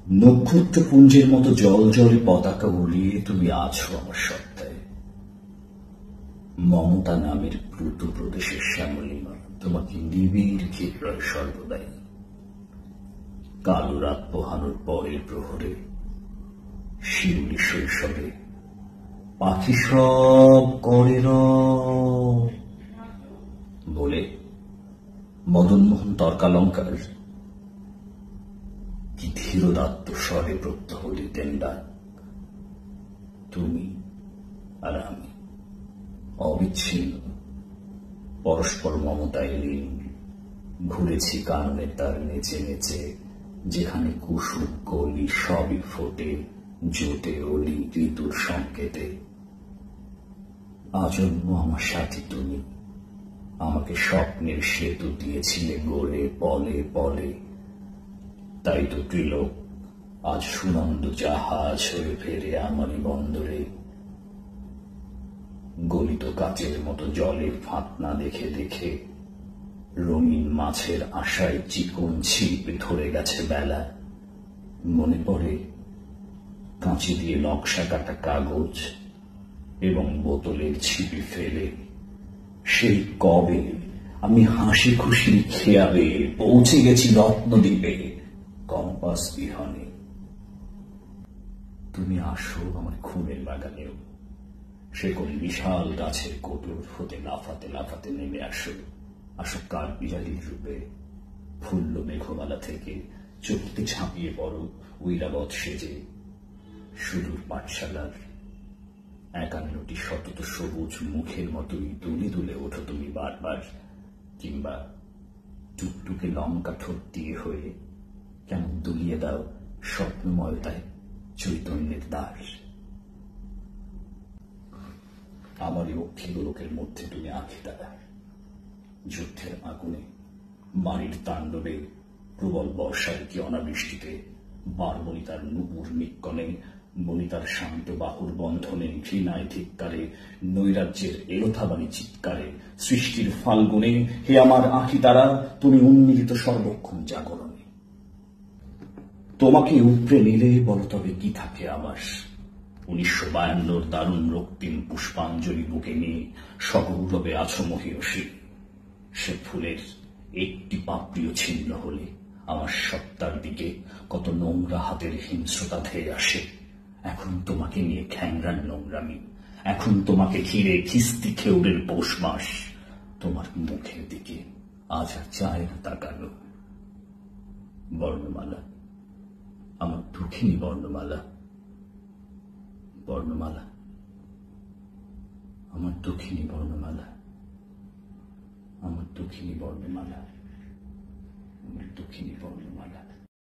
নক্ষত্রপুঞ্জের মতো জল জলে পতাকা উড়িয়ে তুমি আছো আমার সত্তায়। মমতা নামের প্লুত প্রদেশের শ্যামলিমা তোমাকে নিবিড় ঘিরয় সর্বদাই। কালো রাত পোহানোর পরের প্রহরে শিউলি শৈশবে পাখি সব করে বলে মদনমোহন তর্কালঙ্কার কি ধীরোদাত্ত স্বরে প্রত্যহ দিতেন ডাক। তুমি আর আমি অবিচ্ছিন্ন, পরস্পর মমতায় লীন, ঘুরেছি কাননের তার নেচে নেচে, যেখানে কুসুম কলি সবই ফোটে জোটে অলি ঋতুর সংকেতে। আজন্ম আমার সাথী তুমি, আমাকে স্বপ্নের সেতু দিয়েছিলে গড়ে পলে পলে। তাই তো ত্রিলোক আজ সুনন্দ জাহাজ হয়ে ফেরে আমারই বন্দরে। গলিত কাচের মতো জলের ফাঁকনা দেখে দেখে রঙিন মাছের আশায় চিকন ছিপে ধরে গেছে বেলা। মনে পড়ে কাঁচি দিয়ে নকশা কাটা কাগজ এবং বোতলের ছিপি ফেলে সেই কবে আমি হাসি খুশি খেয়াবে পৌঁছে গেছি রত্নদ্বীপে কম্পাস বিহনে। তুমি আসো আমার খুনের বাগানেও, সে কোন বিশাল গাছের কোটর হতে লাফাতে লাফাতে নেমে আসো। আসো কার বিড়ালির রূপে, ফুল্ল মেঘমালা থেকে চোখতে ঝাঁপিয়ে পড়ো ঐরাবত সেজে। সুদূর পাঠশালার ৫১টি শতত সবুজ মুখের মতোই দুলে দুলে ওঠো তুমি বারবার, কিংবা টুকটুকে লঙ্কা ঠোঁট দিয়ে হয়ে কেমন দুলিয়ে দাও স্বপ্নময়তায় চৈতন্যের দ্বার। আমারই অক্ষিগোলকের মধ্যে তুমি আঁখি তারা, যুদ্ধের আগুনে, বাড়ির তাণ্ডবে, প্রবল বর্ষার কি অনাবৃষ্টিতে, বারবনিতার নুপুর নিক্কণে, বনিতার শান্ত বাহুর বন্ধনে, ঘৃণায় ধিক্কারে, নৈরাজ্যের এলোথাবাড়ি চিৎকারে, সৃষ্টির ফাল্গুনে, হে আমার আঁখি তারা, তুমি উন্মীলিত সর্বক্ষণ জাগরণে। তোমাকে উপড়ে নিলে বলো তবে কি থাকে আমার। ১৯৫২ দারুণ রক্তিম পুষ্পাঞ্জলি বুকে নিয়ে সগৌরবে আছো মহীয়সী। সে ফুলের একটি পাপড়িও ছিন্ন হলে আমার সত্তার দিকে কত নোংরা হাতের হিংস্রতা ধেয়ে আসে। এখন তোমাকে নিয়ে খ্যাংরার নোংরামি, এখন তোমাকে ঘিরে খিস্তি খেউরের পৌষ মাস। তোমার মুখের দিকে আজ আর চায় না তাকানো। বর্ণমালা, আমার দুঃখিনী বর্ণমালা, বর্ণমালা, আমার দুঃখিনী বর্ণমালা, আমার দুঃখিনী বর্ণমালা, আমার দুঃখিনী বর্ণমালা।